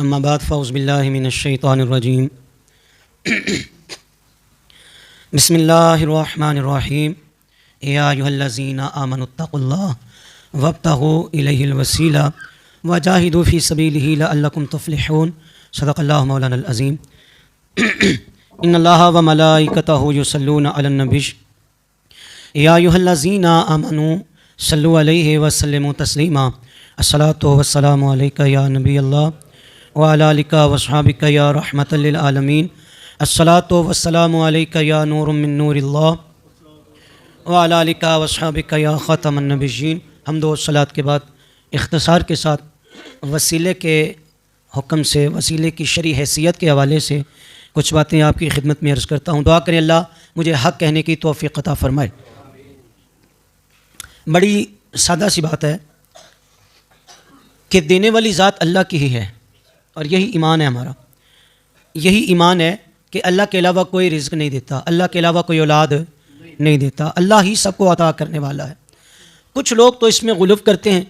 अम्मा बाद फ़ौज़ बिल्लाहि मिनश्शैतानिर्रजीम बिस्मिल्लाहिर्रहमानिर्रहीम या अय्युहल्लज़ीना आमनुत्तक़ुल्लाह वब्तग़ू इलैहिल वसीला वजाहिदू फ़ी सबीलिही लअल्लकुम तुफ़्लिहून सदक़ल्लाहु मौलानल अज़ीम। इन्नल्लाहा व मलाइकतहु युसल्लूना अलन नबी या अय्युहल्लज़ीना आमनू सल्लु अलैहि व सल्लिमू तस्लीमा। अस्सलातु वस्सलामु अलैका या नबी अल्लाह व अला आलिका व अस्हाबिका या रहमतल लिल आलमीन। अस्सलातु वस्सलामु अलैका या नूरुम मिन नूरिल्लाह व अला आलिका व अस्हाबिका या ख़ातमन नबिय्यीन। हम्द व सलात के बाद इख्तिसार के साथ वसीले के हुक्म से, वसीले की शरई हैसियत के हवाले से कुछ बातें आपकी खिदमत में अर्ज़ करता हूँ। दुआ करें अल्लाह मुझे हक़ कहने की तौफ़ीक़ अता फ़रमाए। बड़ी सादा सी बात है कि देने वाली ज़ात अल्लाह की ही है और यही ईमान है हमारा। यही ईमान है कि अल्लाह के अलावा कोई रिज़्क़ नहीं देता, अल्लाह के अलावा कोई औलाद नहीं देता, अल्लाह ही सबको अता करने वाला है। कुछ लोग तो इसमें गुलूफ़ करते हैं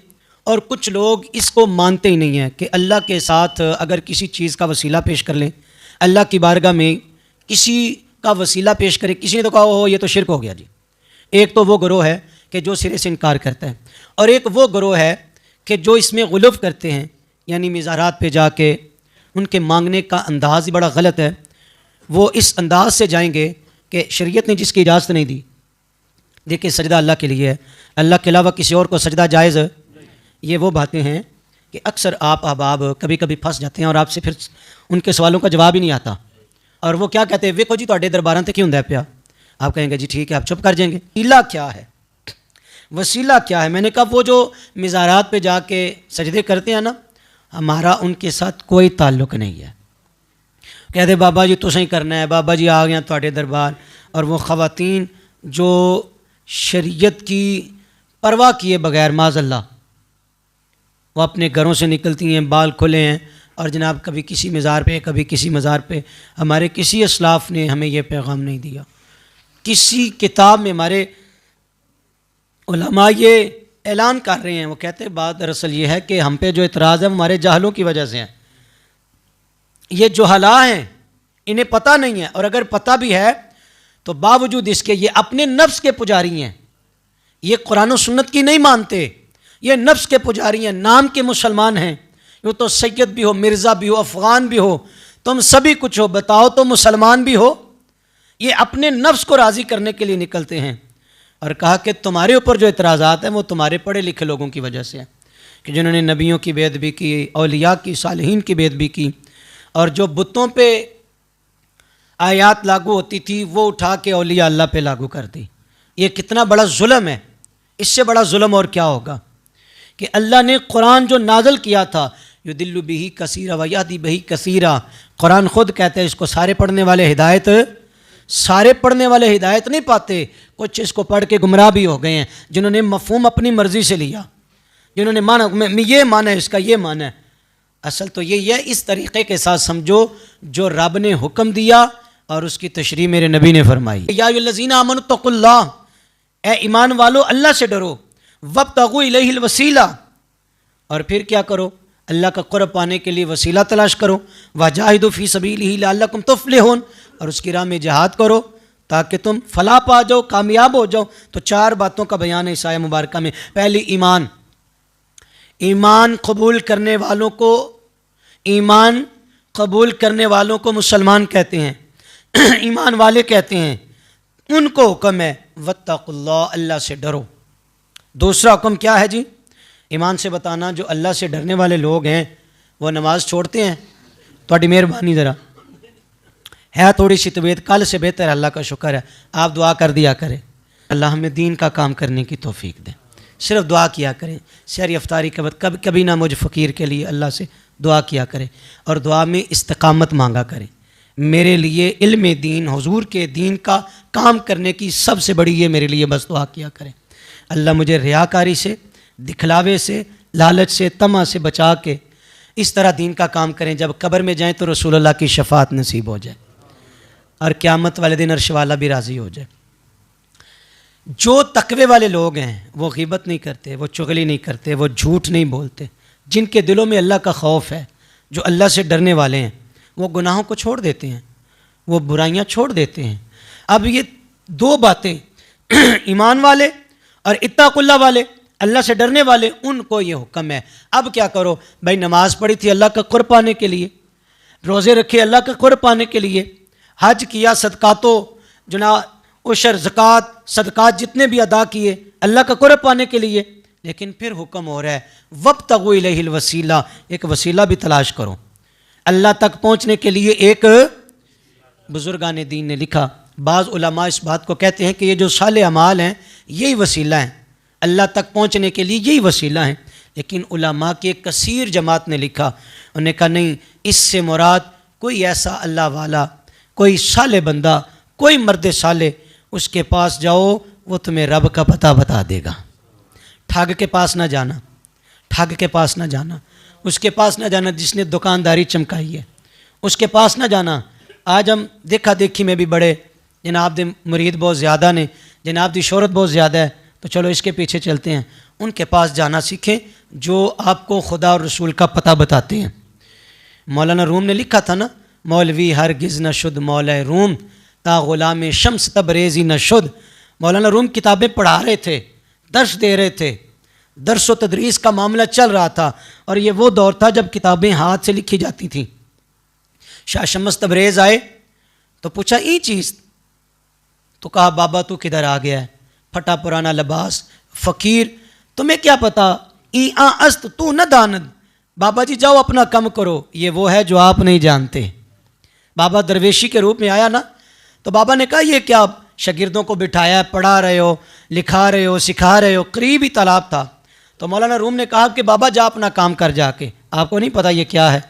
और कुछ लोग इसको मानते ही नहीं हैं कि अल्लाह के साथ अगर किसी चीज़ का वसीला पेश कर लें, अल्लाह की बारगाह में किसी का वसीला पेश करें। किसी ने तो कहा हो ये तो शिरक हो गया जी। एक तो वो गिरोह है कि जो सिरे से इनकार करता है और एक वो गिरोह है कि जो इसमें गुलूफ़ करते हैं, यानी मज़ारात पे जाके उनके मांगने का अंदाज़ ही बड़ा गलत है। वो इस अंदाज़ से जाएंगे कि शरीयत ने जिसकी इजाज़त नहीं दी। देखिए सजदा अल्लाह के लिए है, अल्लाह के अलावा किसी और को सजदा जायज़। ये वो बातें हैं कि अक्सर आप अहबाब कभी कभी फंस जाते हैं और आपसे फिर उनके सवालों का जवाब ही नहीं आता और वो क्या कहते हैं, वेखो जी तुहाडे दरबारां ते क्यों होंदा पिया। आप कहेंगे जी ठीक है, आप चुप कर जाएंगे। वसीला क्या है, वसीला क्या है? मैंने कहा वो जो मज़ारात पे जाके सजदे करते हैं ना, हमारा उनके साथ कोई ताल्लुक़ नहीं है। कहते बाबा जी तुसें ही करना है, बाबा जी आ गए तुहाडे दरबार। और वो ख़वातीन जो शरीयत की परवाह किए बग़ैर माज़अल्लाह वो अपने घरों से निकलती हैं, बाल खुले हैं और जनाब कभी किसी मज़ार पे कभी किसी मज़ार पे। हमारे किसी असलाफ़ ने हमें यह पैगाम नहीं दिया, किसी किताब में हमारे उलमा ये ऐलान कर रहे हैं। वो कहते हैं बात दरअसल ये है कि हम पे जो इतराज़ है वो हमारे जाहलों की वजह से है। ये जुहला हैं, इन्हें पता नहीं है, और अगर पता भी है तो बावजूद इसके ये अपने नफ्स के पुजारी हैं। ये कुरान और सुन्नत की नहीं मानते, ये नफ्स के पुजारी हैं, नाम के मुसलमान हैं। यूँ तो सैयद भी हो, मिर्ज़ा भी हो, अफ़गान भी हो, तुम सभी कुछ हो, बताओ तो मुसलमान भी हो। ये अपने नफ्स को राज़ी करने के लिए निकलते हैं और कहा कि तुम्हारे ऊपर जो इतराज़ात हैं वो तुम्हारे पढ़े लिखे लोगों की वजह से है कि जिन्होंने नबियों की बेअदबी की, औलिया की, सालिहीन की बेअदबी की, और जो बुतों पे आयात लागू होती थी वो उठा के औलिया अल्लाह पे लागू कर दी। ये कितना बड़ा जुल्म है। इससे बड़ा जुल्म और क्या होगा कि अल्लाह ने कुरान जो नाज़िल किया था, युदिल्लु बिही कसीरा व यहदी बिही कसीरा। कुरान खुद कहते हैं इसको सारे पढ़ने वाले हिदायत, सारे पढ़ने वाले हिदायत नहीं पाते। कुछ इसको पढ़ के गुमराह भी हो गए हैं, जिन्होंने मफ़हूम अपनी मर्ज़ी से लिया, जिन्होंने माना ये माना है, इसका ये माना है। असल तो यही है, इस तरीक़े के साथ समझो जो रब ने हुक्म दिया और उसकी तशरीह मेरे नबी ने फरमाई। या अय्युहल्लज़ीना आमनुत्तक़ुल्लाह, ए ईमान वालो अल्लाह से डरो। वब्तग़ू इलैहिल वसीला, और फिर क्या करो, अल्लाह का क़ुर्ब पाने के लिए वसीला तलाश करो। वजाहिदू फ़ी सबीलिही लअल्लकुम तुफ़्लिहून, और उसकी राह में जहाद करो ताकि तुम फलाह पा जाओ, कामयाब हो जाओ। तो चार बातों का बयान है इस आयत मुबारक में। पहली ईमान, ईमान कबूल करने वालों को, ईमान कबूल करने वालों को मुसलमान कहते हैं, ईमान वाले कहते हैं। उनको हुक्म है वत्तक़ुल्लाह, अल्लाह से डरो। दूसरा हुक्म क्या है जी? ईमान से बताना जो अल्लाह से डरने वाले लोग हैं वो नमाज छोड़ते हैं। थोड़ी मेहरबानी ज़रा है थोड़ी सी तबीयत कल से बेहतर है, अल्लाह का शुक्र है। आप दुआ कर दिया करें, अल्लाह हमें दीन का काम करने की तौफीक दे। सिर्फ दुआ किया करें सहरी अफ्तारी के बाद, कभी कभी ना मुझ फ़कीर के लिए अल्लाह से दुआ किया करें और दुआ में इस्तिकामत मांगा करें। मेरे लिए इल्म दीन, हुजूर के दीन का काम करने की सबसे बड़ी ये मेरे लिए बस दुआ किया करें। अल्लाह मुझे रियाकारी से, दिखलावे से, लालच से, तमा से बचा के इस तरह दीन का काम करें, जब कब्र में जाएं तो रसूलुल्लाह की शफाअत नसीब हो जाए और क़यामत वाले दिन अर्श वाला भी राज़ी हो जाए। जो तकवे वाले लोग हैं वो ग़ीबत नहीं करते, वो चुगली नहीं करते, वो झूठ नहीं बोलते, जिनके दिलों में अल्लाह का खौफ है, जो अल्लाह से डरने वाले हैं वो गुनाहों को छोड़ देते हैं, वो बुराइयां छोड़ देते हैं। अब ये दो बातें ईमान वाले और इत्ताकुल्लाह वाले, अल्लाह से डरने वाले, उनको ये हुक्म है। अब क्या करो भाई, नमाज पढ़ी थी अल्लाह का कुर्ब पाने के लिए, रोज़े रखे अल्लाह का कुर्ब पाने के लिए, हज किया, सदकातो जना उशर ज़कात सदकात जितने भी अदा किए अल्लाह का कुर्ब पाने के लिए, लेकिन फिर हुक्म हो रहा है वब्तगू इलैहिल वसीला, एक वसीला भी तलाश करो अल्लाह तक पहुँचने के लिए। एक बुजुर्गान दीन ने लिखा, बाज़ उलमा इस बात को कहते हैं कि ये जो साले अमाल हैं यही वसीला हैं, अल्लाह तक पहुँचने के लिए यही वसीला हैं। लेकिन उलमा की एक कसीर जमात ने लिखा, उन्होंने कहा नहीं, इससे मुराद कोई ऐसा अल्लाह वाला, कोई साले बंदा, कोई मर्द साले, उसके पास जाओ वो तुम्हें रब का पता बता देगा। ठग के पास ना जाना, ठग के पास ना जाना, उसके पास ना जाना जिसने दुकानदारी चमकाई है, उसके पास ना जाना। आज हम देखा देखी में भी बड़े जनाब दे मुरीद बहुत ज़्यादा ने, जनाब दी शोहरत बहुत ज़्यादा है, तो चलो इसके पीछे चलते हैं। उनके पास जाना सीखें जो आपको खुदा और रसूल का पता बताते हैं। मौलाना रूम ने लिखा था ना, मौलवी हरगिज़ न शुद्ध मौला रूम ता गुलाम शम्स तबरेज़ी न शुद्ध। मौलाना रूम किताबें पढ़ा रहे थे, दर्स दे रहे थे, दर्स व तदरीस का मामला चल रहा था, और ये वो दौर था जब किताबें हाथ से लिखी जाती थी। शाह शम्स तबरेज़ आए तो पूछा ई चीज़, तो कहा बाबा तू किधर आ गया है, फटा पुराना लिबास, फ़कीर, तुम्हें क्या पता, ई आ अस्त तू न दानद, बाबा जी जाओ अपना कम करो, ये वो है जो आप नहीं जानते। बाबा दरवेशी के रूप में आया ना, तो बाबा ने कहा ये क्या शागिर्दों को बिठाया, पढ़ा रहे हो, लिखा रहे हो, सिखा रहे हो, करीब ही तालाब था। तो मौलाना रूम ने कहा कि बाबा जा अपना काम कर जाके, आपको नहीं पता ये क्या है।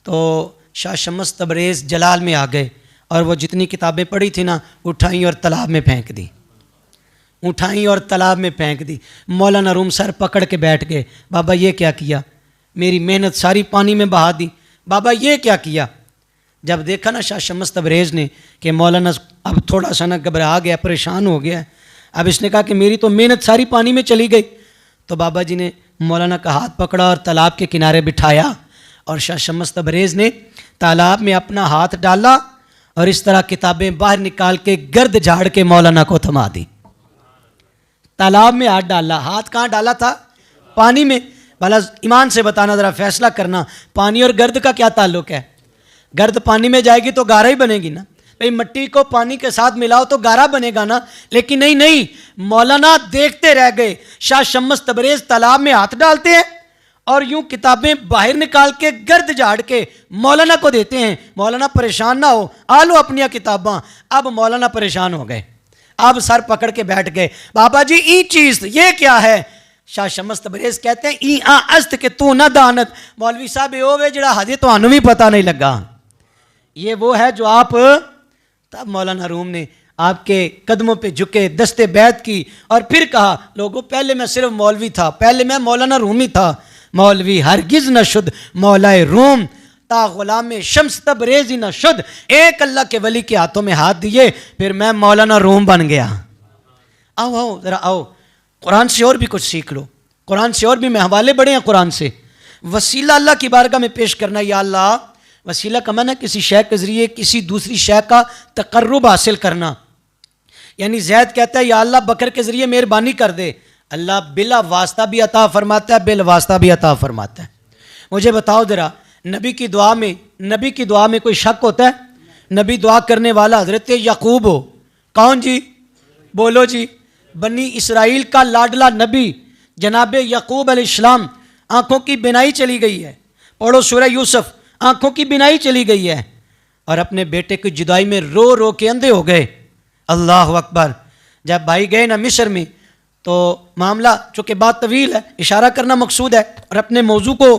तो शाह शम्स तबरेज़ जलाल में आ गए और वो जितनी किताबें पढ़ी थी ना, उठाई और तालाब में फेंक दी, उठाई और तालाब में फेंक दी। मौलाना रूम सर पकड़ के बैठ गए, बाबा ये क्या किया, मेरी मेहनत सारी पानी में बहा दी, बाबा ये क्या किया। जब देखा ना शाह शम्स तबरेज़ ने कि मौलाना अब थोड़ा सा ना घबरा गया, परेशान हो गया, अब इसने कहा कि मेरी तो मेहनत सारी पानी में चली गई, तो बाबा जी ने मौलाना का हाथ पकड़ा और तालाब के किनारे बिठाया, और शाह शम्स तबरेज़ ने तालाब में अपना हाथ डाला और इस तरह किताबें बाहर निकाल के गर्द झाड़ के मौलाना को थमा दी। तालाब में हाथ डाला, हाथ कहाँ डाला था, पानी में। भला ईमान से बताना, ज़रा फैसला करना, पानी और गर्द का क्या ताल्लुक है। गर्द पानी में जाएगी तो गारा ही बनेगी ना, भाई मट्टी को पानी के साथ मिलाओ तो गारा बनेगा ना। लेकिन नहीं नहीं, मौलाना देखते रह गए, शाह शम्स तबरेज़ तालाब में हाथ डालते हैं और यूं किताबें बाहर निकाल के गर्द झाड़ के मौलाना को देते हैं। मौलाना परेशान ना हो, आ लो अपनी किताबां। अब मौलाना परेशान हो गए, अब सर पकड़ के बैठ गए, बाबा जी ई चीज़ ये क्या है। शाह शम्स तबरेज़ कहते हैं ई आ अस्त के तू ना दानत, मौलवी साहब ओ वे जड़ा हजे तुहानू भी पता नहीं लगा, ये वो है जो आप। तब मौलाना रूम ने आपके कदमों पे झुके, दस्ते बैत की और फिर कहा, लोगों पहले मैं सिर्फ मौलवी था, पहले मैं मौलाना रूमी था, मौलवी हरगिज़ न शुद्ध मौलाए रूम ता गुलाम शम्स तबरेज़ी न शुद्ध। एक अल्लाह के वली के हाथों में हाथ दिए, फिर मैं मौलाना रूम बन गया। आओ आओ ज़रा आओ, कुरान से और भी कुछ सीख लो, कुरान से और भी मैं हवाले बड़े हैं कुरान से। वसीला अल्लाह की बारगाह में पेश करना, या अल्लाह, वसीला का माना किसी शय के ज़रिए किसी दूसरी शय का तकर्रुब हासिल करना। यानी जैद कहता है या अल्लाह बकर के ज़रिए मेहरबानी कर दे, अल्लाह बिला वास्ता भी अता फरमाता है, बिल वास्ता भी अता फरमाता है। मुझे बताओ ज़रा, नबी की दुआ में कोई शक होता है? नबी दुआ करने वाला हज़रत याकूब हो, कौन जी, बोलो जी, बनी इसराइल का लाडला नबी जनाब याकूब अलैहिस्सलाम, आँखों की बिनाई चली गई है, पढ़ो सूरह यूसुफ, आँखों की बिनाई चली गई है, और अपने बेटे की जुदाई में रो रो के अंधे हो गए। अल्लाह अकबर। जब भाई गए ना मिस्र में, तो मामला चूँकि बात तवील है, इशारा करना मकसूद है और अपने मौजू को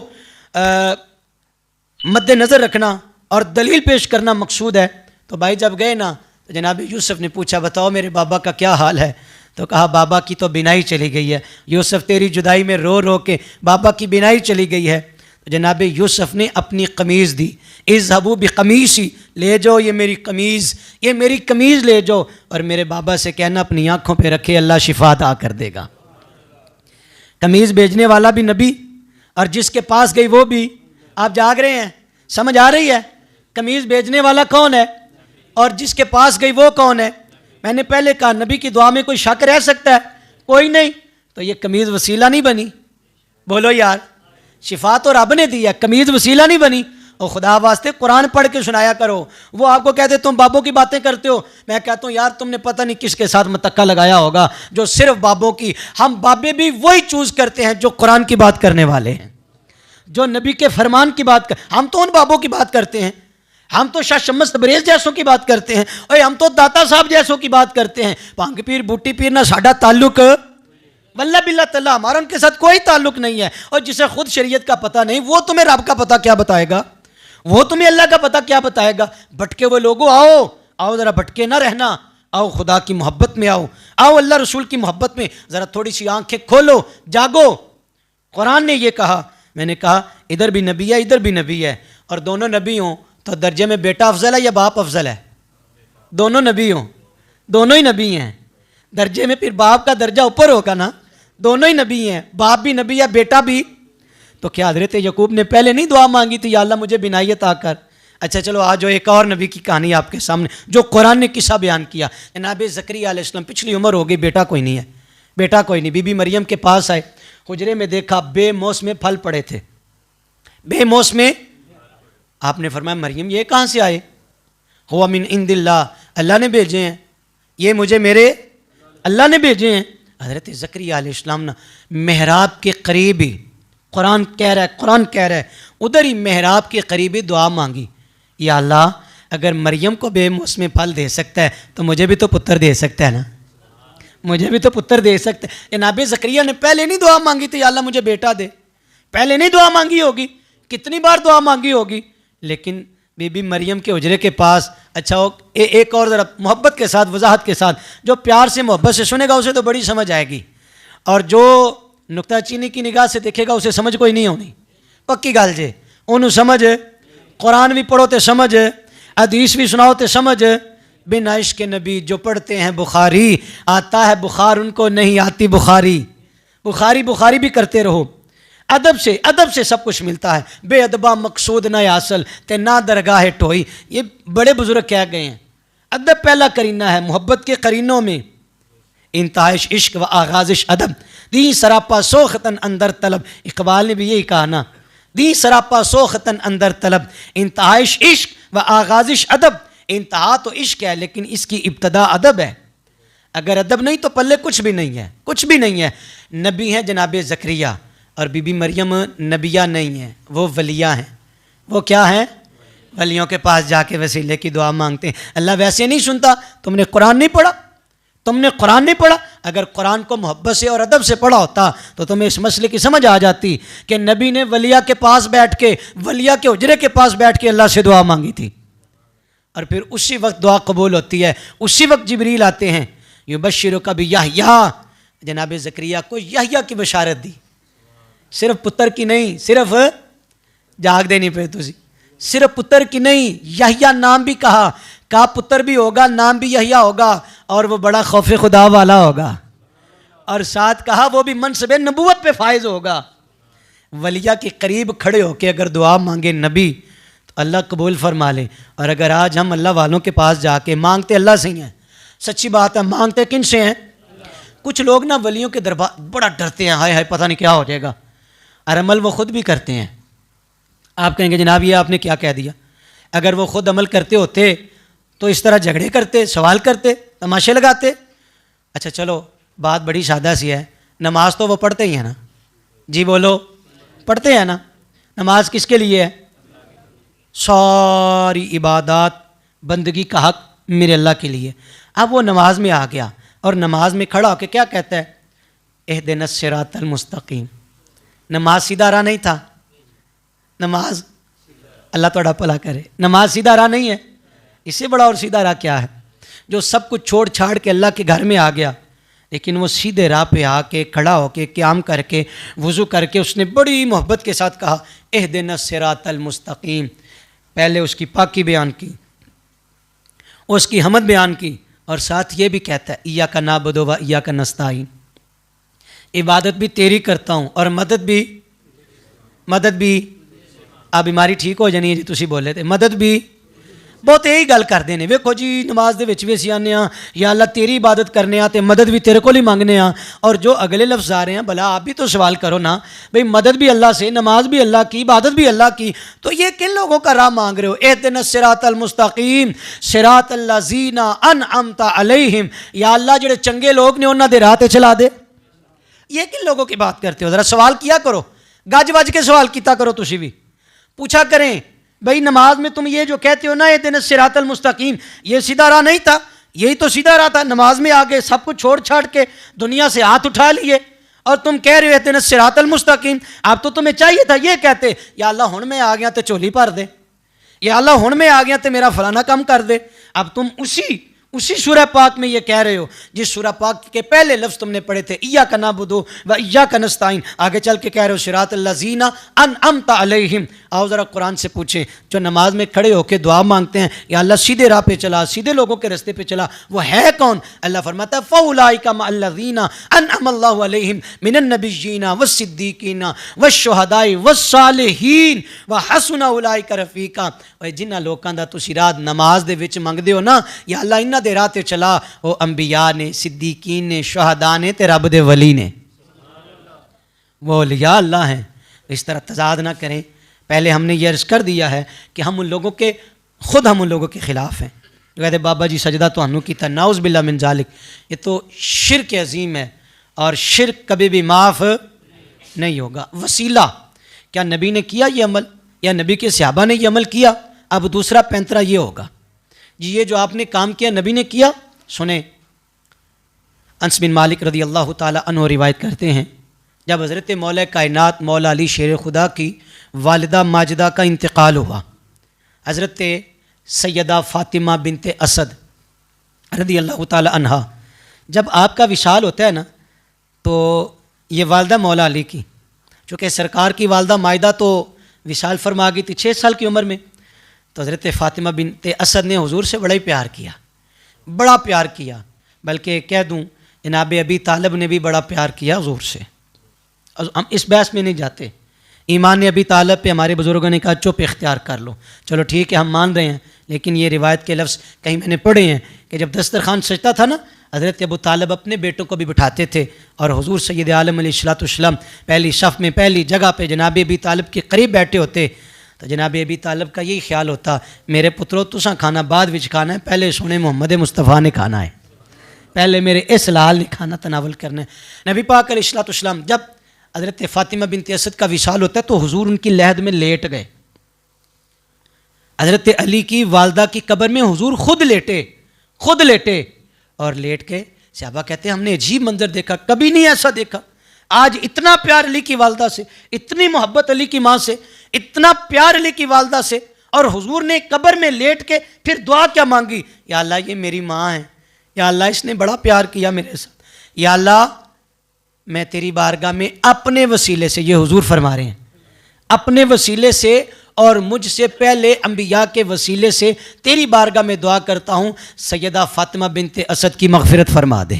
मद्देनज़र रखना और दलील पेश करना मकसूद है। तो भाई जब गए ना, तो जनाब यूसुफ ने पूछा, बताओ मेरे बाबा का क्या हाल है। तो कहा, बाबा की तो बिनाई चली गई है। यूसुफ तेरी जुदाई में रो रो के बाबा की बिनाई चली गई है। तो जनाब यूसुफ ने अपनी कमीज़ दी, इज़हबू बिक़मीसी, ले जाओ ये मेरी कमीज़, ये मेरी कमीज़ ले जाओ और मेरे बाबा से कहना अपनी आँखों पे रखे, अल्लाह शिफा अता कर देगा। कमीज़ भेजने वाला भी नबी और जिसके पास गई वो भी। आप जाग रहे हैं, समझ आ रही है? कमीज़ भेजने वाला कौन है और जिसके पास गई वो कौन है? मैंने पहले कहा नबी की दुआ में कोई शक रह सकता है? कोई नहीं। तो ये कमीज़ वसीला नहीं बनी। बोलो यार, शिफा तो रब ने दी है, कमीज़ वसीला नहीं बनी। और खुदा वास्ते कुरान पढ़ के सुनाया करो। वो आपको कहते तुम बाबों की बातें करते हो, मैं कहता हूँ यार तुमने पता नहीं किसके साथ मतक्का लगाया होगा जो सिर्फ बाबों की। हम बाबे भी वही चूज करते हैं जो कुरान की बात करने वाले हैं, जो नबी के फरमान की बात कर। हम तो उन बाबों की बात करते हैं, हम तो शाह शम्स तबरेज़ जैसों की बात करते हैं, और हम तो दाता साहब जैसों की बात करते हैं। भांग पीर बूटी पीर ना साडा ताल्लुक वल्ला बिल्ला तल्ला, हमारा उनके साथ कोई ताल्लुक नहीं है। और जिसे खुद शरीयत का पता नहीं वो तुम्हें रब का पता क्या बताएगा, वो तुम्हें अल्लाह का पता क्या बताएगा। भटके हुए लोगों आओ, आओ ज़रा भटके ना रहना, आओ खुदा की मोहब्बत में आओ, आओ अल्लाह रसूल की मोहब्बत में ज़रा थोड़ी सी आंखें खोलो, जागो। कुरान ने ये कहा, मैंने कहा इधर भी नबी है इधर भी नबी है, और दोनों नबी हों तो दर्जे में बेटा अफजल है या बाप अफजल है? दोनों नबी हों, दोनों ही नबी हैं। दर्जे में फिर बाप का दर्जा ऊपर होगा ना, दोनों ही नबी हैं, बाप भी नबी है बेटा भी। तो क्या हज़रत यकूब ने पहले नहीं दुआ मांगी थी, या अल्लाह मुझे बिनायत आकर? अच्छा चलो आज जो एक और नबी की कहानी आपके सामने, जो कुरान ने किस्सा बयान किया। जनाब ज़करिया अलैहिस्सलाम, पिछली उम्र हो गई, बेटा कोई नहीं है, बेटा कोई नहीं। बीबी मरियम के पास आए, हुजरे में देखा बेमौसमे फल पड़े थे, बेमौसमे। आपने फरमाया मरियम ये कहाँ से आए? हुआ मिन इंदिल्लाह, अल्लाह ने भेजे हैं, ये मुझे मेरे अल्लाह ने भेजे हैं। हज़रत ज़करिया अलैहिस्सलाम ना मेहराब के करीब ही, कुरान कह रहा है उधर ही मेहराब के करीब ही दुआ मांगी, या अल्लाह अगर मरियम को बेमौसमे फल दे सकता है तो मुझे भी तो पुत्र दे सकता है ना, मुझे भी तो पुत्र दे सकता है। जनाब ज़करिया ने पहले नहीं दुआ मांगी थी, या अल्लाह मुझे बेटा दे? पहले नहीं दुआ मांगी होगी? कितनी बार दुआ मांगी होगी। लेकिन बीबी मरियम के हुजरे के पास, अच्छा हो एक और ज़रा मोहब्बत के साथ, वजाहत के साथ, जो प्यार से मोहब्बत से सुनेगा उसे तो बड़ी समझ आएगी, और जो नुक्ताचीनी की निगाह से देखेगा उसे समझ कोई नहीं होनी। पक्की गल जे, उन्होंने समझ, कुरान भी पढ़ो तो समझ, हदीस भी सुनाओ तो समझ। बिन इश्क के नबी जो पढ़ते हैं बुखारी, आता है बुखार उनको नहीं आती बुखारी। बुखारी बुखारी भी करते रहो, अदब से सब कुछ मिलता है। बेअदबा मकसूद न हासिल ते ना दरगाह टोई, ये बड़े बुजुर्ग कह गए हैं। अदब पहला करीना है, मोहब्बत के करीनों में इंतहाइश इश्क व आगाजिश अदब, दी सरापा सोखतन अंदर तलब। इकबाल ने भी यही कहा ना, दी सरापा सोखतन अंदर तलब, इंतहाइश इश्क व आगाजिश अदब। इंतहा तो इश्क है लेकिन इसकी इब्तदा अदब है। अगर अदब नहीं तो पल्ले कुछ भी नहीं है, कुछ भी नहीं है। नबी हैं जनाब ज़करिया, और बीबी मरियम नबिया नहीं है, वो वलिया हैं। वो क्या हैं? वलियों के पास जाके वसीले की दुआ मांगते हैं। अल्लाह वैसे नहीं सुनता। तुमने कुरान नहीं पढ़ा, तुमने कुरान नहीं पढ़ा। अगर कुरान को मोहब्बत से और अदब से पढ़ा होता तो तुम्हें इस मसले की समझ आ जाती कि नबी ने वलिया के पास बैठ के, वलिया के हुजरे के पास बैठ के अल्लाह से दुआ मांगी थी, और फिर उसी वक्त दुआ कबूल होती है। उसी वक्त जिब्रील आते हैं, युबश्शिरुका बियहया, जनाब ज़करिया को यहया की बशारत दी। सिर्फ पुत्र की नहीं, सिर्फ जाग देनी पे तुझी, सिर्फ पुत्र की नहीं, यहया नाम भी कहा पुत्र भी होगा, नाम भी यहया होगा, और वो बड़ा खौफ खुदा वाला होगा, और साथ कहा वो भी मनसब नबूवत पे फायज होगा। वलिया के करीब खड़े होके अगर दुआ मांगे नबी तो अल्लाह कबूल फरमा ले। और अगर आज हम अल्लाह वालों के पास जाके मांगते अल्लाह से ही हैं, सच्ची बात है, मांगते किन से हैं? कुछ लोग ना वलियों के दरबार बड़ा डरते हैं, हाय हाय पता नहीं क्या हो जाएगा, और अमल वो खुद भी करते हैं। आप कहेंगे जनाब ये आपने क्या कह दिया? अगर वो खुद अमल करते होते तो इस तरह झगड़े करते, सवाल करते, तमाशे लगाते? अच्छा चलो बात बड़ी सादा सी है, नमाज तो वो पढ़ते ही है ना? जी बोलो, पढ़ते हैं ना? नमाज किसके लिए है? सारी इबादत बंदगी का हक मेरे अल्लाह के लिए। अब वो नमाज में आ गया और नमाज में खड़ा होकर क्या कहता है? इहदिनस सिरातल मुस्तकीम। नमाज सीधा राह नहीं था, नमाज, अल्लाह तोड़ा भला करे, नमाज सीधा राह नहीं है। इससे बड़ा और सीधा राह क्या है? जो सब कुछ छोड़ छाड़ के अल्लाह के घर में आ गया, लेकिन वो सीधे राह पे आके खड़ा होके क़याम करके वज़ू करके उसने बड़ी मोहब्बत के साथ कहा इहदिनस सिरातल मुस्तकीम। पहले उसकी पाकी बयान की, उसकी हमद बयान की, और साथ ये भी कहता है इय्याका नअबुदु व इय्याका नस्तईन, इबादत भी तेरी करता हूँ और मदद भी आ बीमारी ठीक हो जानी है जी तुसी बोले थे मदद भी बहुत यही गल करते हैं। वेखो जी नमाज दे विच भी असीं आने या अल्लाह तेरी इबादत करने तो मदद भी तेरे को ही मंगने और जो अगले लफ्ज़ आ रहे हैं भला आप भी तो सवाल करो ना भाई मदद भी अल्लाह से, नमाज भी अल्लाह की, इबादत भी अल्लाह की, तो ये किन लोगों का राह मांग रहे हो? एहदिनस सिरातल मुस्तकीम सिरातल लज़ीना अनअमता अलैहिम, या अल्लाह जेड़े चंगे लोग ने उन्हां दे राह ते चला दे। ये किन लोगों की बात करते हो? ज़रा सवाल किया करो, गज वज के सवाल किया करो, तुसी भी पूछा करें भाई नमाज में तुम ये जो कहते हो ना ये दिन सिरातल मुस्तकीम, ये सीधा राह नहीं था, यही तो सीधा राह था। नमाज में आगे सब कुछ छोड़ छाड़ के दुनिया से हाथ उठा लिए और तुम कह रहे हो दिन सिरातल मुस्तकीम। अब तो तुम्हें चाहिए था ये कहते या अल्लाह हुण मैं आ गया तो झोली भर दे, या अल्लाह हुण मैं आ गया तो मेरा फलाना काम कर दे। अब तुम उसी सूरह पाक में ये कह रहे हो जिस सूरह पाक के पहले लफ्ज़ तुमने पढ़े थे इय्याका नअबुदु व इय्याका नस्ताईन, आगे चल के कह रहे हो सिरातल लज़ीना अनअमता अलैहिम। आओ ज़रा कुरान से पूछें जो नमाज में खड़े होकर दुआ मांगते हैं या अल्लाह सीधे राह पे चला, सीधे लोगों के रास्ते पे चला, वो है कौन? अल्लाह फरमाता है फ़उलाइका मअल्लज़ीना अनअमल्लाहु अलैहिम मिनन नबिय्यीना वस्सिद्दीकीना वश्शुहदाई वस्सालिहीन व हसुना उलाइका रफ़ीका। भाई जिन्हां लोकां दा तुसीं राह नमाज दे विच मंगदे हो ना या अल्लाह इन्हां दे राह ते चला, वो अंबिया ने, सिद्दीकीन ने, शुहदा ने ते रब दे वली ने, वो औलिया अल्लाह हैं। इस तरह तजाद ना करें। पहले हमने ये अर्ज़ कर दिया है कि हम उन लोगों के ख़िलाफ़ हैं जो कहते बाबा जी सजदा तो हनु की नाउज़ बिल्ला मिन ज़ालिक, ये तो शिर्क अज़ीम है और शिर्क कभी भी माफ़ नहीं होगा। वसीला, क्या नबी ने किया ये अमल या नबी के सहाबा ने ये अमल किया? अब दूसरा पैंतरा ये होगा जी ये जो आपने काम किया नबी ने किया। सुने अनस बिन मालिक रज़ी अल्लाह ताला अन्हु रिवायत करते हैं जब हज़रत मौला कायनात मौला अली शेर खुदा की वालिदा माजिदा का इंतकाल हुआ, हज़रत सैयदा फ़ातिमा बिनते असद रज़ी अल्लाह ताला अन्हा, जब आपका विशाल होता है ना तो ये वालिदा मौला अली की, चूँकि सरकार की वालिदा माजिदा तो विशाल फरमा गई थी 6 साल की उम्र में, तो हज़रत फ़ातिमा बिनते असद ने हुजूर से बड़ा ही प्यार किया, बड़ा प्यार किया, बल्कि कह दूँ जनाब अबी तालिब ने भी बड़ा प्यार किया हुजूर से। हम इस बहस में नहीं जाते। ईमान अबी तालिब पे हमारे बुज़ुर्गों ने कहा चुप इख्तियार कर लो, चलो ठीक है हम मान रहे हैं, लेकिन ये रिवायत के लफ्ज़ कहीं मैंने पढ़े हैं कि जब दस्तरखान सजता था ना हज़रत अबू तालिब अपने बेटों को भी बिठाते थे और हुजूर सैयद आलम अलैहिस्सलाम पहली शफ़ में पहली जगह पे जनाब अबी तालिब के करीब बैठे होते, तो जनाब अबी तालिब का यही ख्याल होता मेरे पुत्रों तुसा खाना बाद विच खाना है, पहले सोने मोहम्मद मुस्तफ़ा ने खाना है, पहले मेरे इस लाल ने खाना तनावल करना है। नबी पाक अलैहिस्सलाम जब हज़रत फ़ातिमा बिनते असद का विशाल होता है तो हुजूर उनकी लहद में लेट गए। हज़रत अली की वालदा की कब्र में हुजूर खुद लेटे और लेट के सहाबा कहते हैं हमने अजीब मंजर देखा, कभी नहीं ऐसा देखा। आज इतना प्यार अली की वालदा से, इतनी मोहब्बत अली की माँ से, इतना प्यार अली की वालदा से, और हुजूर ने कब्र में लेट के फिर दुआ क्या मांगी? या अल्लाह ये मेरी माँ है, या अल्लाह इसने बड़ा प्यार किया मेरे साथ, या अल्लाह मैं तेरी बारगाह में अपने वसीले से, ये हुजूर फरमा रहे हैं, अपने वसीले से और मुझसे पहले अंबिया के वसीले से तेरी बारगाह में दुआ करता हूँ सैयदा फ़ातिमा बिनते असद की मग़फ़िरत फरमा दे।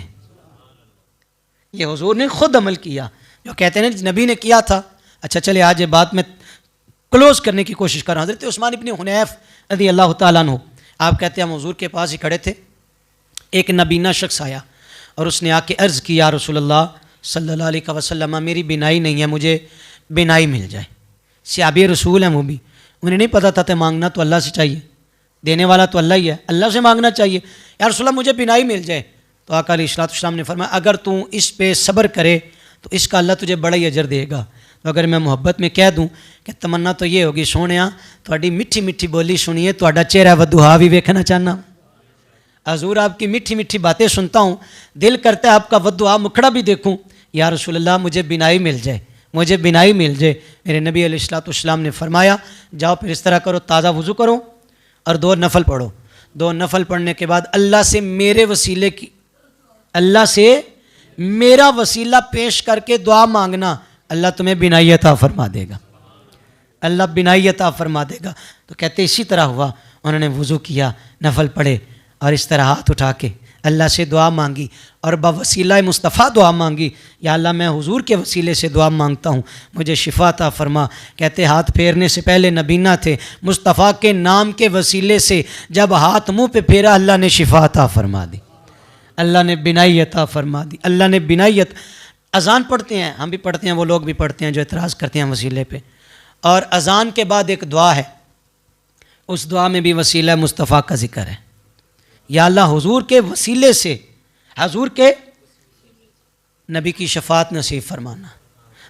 ये हुजूर ने खुद अमल किया, जो कहते हैं नबी ने किया था। अच्छा चले आज ये बात मैं क्लोज़ करने की कोशिश कर रहा हूँ। हज़रत उस्मान इब्न हुनैफ रज़ी अल्लाह ताला अन्हु, आप कहते हैं हम हुजूर के पास ही खड़े थे, एक नबीना शख्स आया और उसने आके अर्ज़ किया रसूलुल्लाह सल्लल्लाहु अलैहि वसल्लम मेरी बिनाई नहीं है, मुझे बिनाई मिल जाए। सहाबी रसूल हैं वो भी, उन्हें नहीं पता था तो मांगना तो अल्लाह से चाहिए, देने वाला तो अल्लाह ही है, अल्लाह से मांगना चाहिए। या रसूलल्लाह मुझे बिनाई मिल जाए, तो आका अलैहिस्सलाम ने फरमाया अगर तू इस पे सब्र करे तो इसका अल्लाह तुझे बड़ा ही अजर देगा। तो अगर मैं मोहब्बत में कह दूँ कि तमन्ना तो ये होगी सोहणिया थोड़ी मीठी मीठी बोली सुनिए, थोड़ा चेहरा वदुहा भी वेखना चाहना, हजूर आपकी मीठी मीठी बातें सुनता हूँ, दिल करता है आपका वदुआ मुखड़ा भी देखूँ। या रसूलल्लाह मुझे बिनाई मिल जाए, मुझे बिनाई मिल जाए। मेरे नबी अलैहिस्सलाम ने फरमाया जाओ फिर इस तरह करो, ताज़ा वज़ू करो और 2 नफल पढ़ो। 2 नफल पढ़ने के बाद अल्लाह से मेरे वसीले की, अल्लाह से मेरा वसीला पेश करके दुआ मांगना, अल्लाह तुम्हें बिनाई अता फरमा देगा, अल्लाह बिनाई अता फरमा देगा। तो कहते इसी तरह हुआ, उन्होंने वज़ू किया, नफल पढ़े और इस तरह हाथ उठा के अल्लाह से दुआ मांगी और बवसीला मुस्तफ़ा दुआ मांगी, या अल्लाह मैं हुजूर के वसीले से दुआ मांगता हूँ, मुझे शिफा अता फरमा। कहते हाथ फेरने से पहले नबीना थे, मुस्तफ़ा के नाम के वसीले से जब हाथ मुँह पे फेरा अल्लाह ने शिफा अता फरमा दी, अल्लाह ने बिनाई अता फरमा दी, अल्लाह ने बिनाई। अज़ान पढ़ते हैं, हम भी पढ़ते हैं, वो लोग भी पढ़ते हैं जो एतराज़ करते हैं वसीले पे। और अज़ान के बाद एक दुआ है, उस दुआ में भी वसीला मुस्तफ़ा का ज़िक्र है। या अल्लाह हुजूर के वसीले से, हुजूर के नबी की शफात नसीब फरमाना।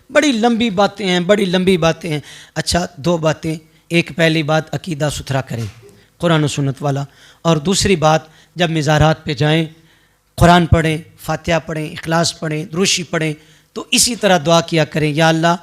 बड़ी लंबी बातें हैं, बड़ी लंबी बातें हैं। अच्छा, दो बातें, एक पहली बात अकीदा सुथरा करें कुरान और सुन्नत वाला, और दूसरी बात जब मज़ारात पे जाएं कुरान पढ़ें, फातिहा पढ़ें, इखलास पढ़ें, दुरूशी पढ़ें, तो इसी तरह दुआ किया करें, या अल्लाह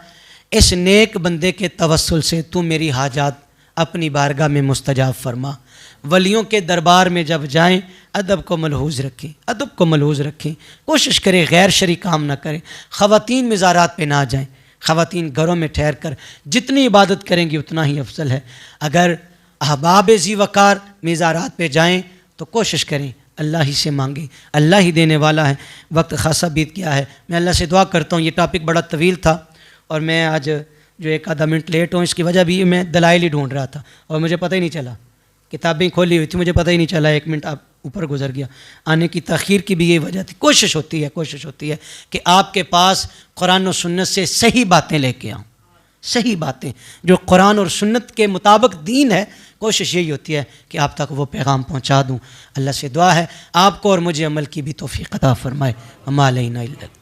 इस नेक बंदे के तवस्सुल से तू मेरी हाजात अपनी बारगाह में मुस्तजाब फरमा। वलियों के दरबार में जब जाएं अदब को मलहूज़ रखें, अदब को मलहूज़ रखें, कोशिश करें गैर शरई काम ना करें। ख़वातीन मज़ारात पे ना जाएं, ख़वातीन घरों में ठहर कर जितनी इबादत करेंगी उतना ही अफजल है। अगर अहबाब ज़ी वक़ार मज़ारात पे जाएं तो कोशिश करें अल्लाह ही से मांगे, अल्लाह ही देने वाला है। वक्त खासा बीत गया है, मैं अल्लाह से दुआ करता हूँ। ये टॉपिक बड़ा तवील था और मैं आज जो एक आधा मिनट लेट हूँ इसकी वजह भी मैं दलाइल ही ढूंढ रहा था और मुझे पता ही नहीं चला, किताबें खोली हुई थी, मुझे पता ही नहीं चला, 1 मिनट आप ऊपर गुजर गया। आने की तख़ीर की भी ये वजह थी। कोशिश होती है कि आपके पास कुरान और सुन्नत से सही बातें लेके आऊँ, सही बातें जो कुरान और सुन्नत के मुताबिक दीन है। कोशिश यही होती है कि आप तक वो पैगाम पहुँचा दूँ। अल्लाह से दुआ है आपको और मुझे अमल की भी तौफ़ीक़ अता फ़रमाए। अमा अलैना इल्ला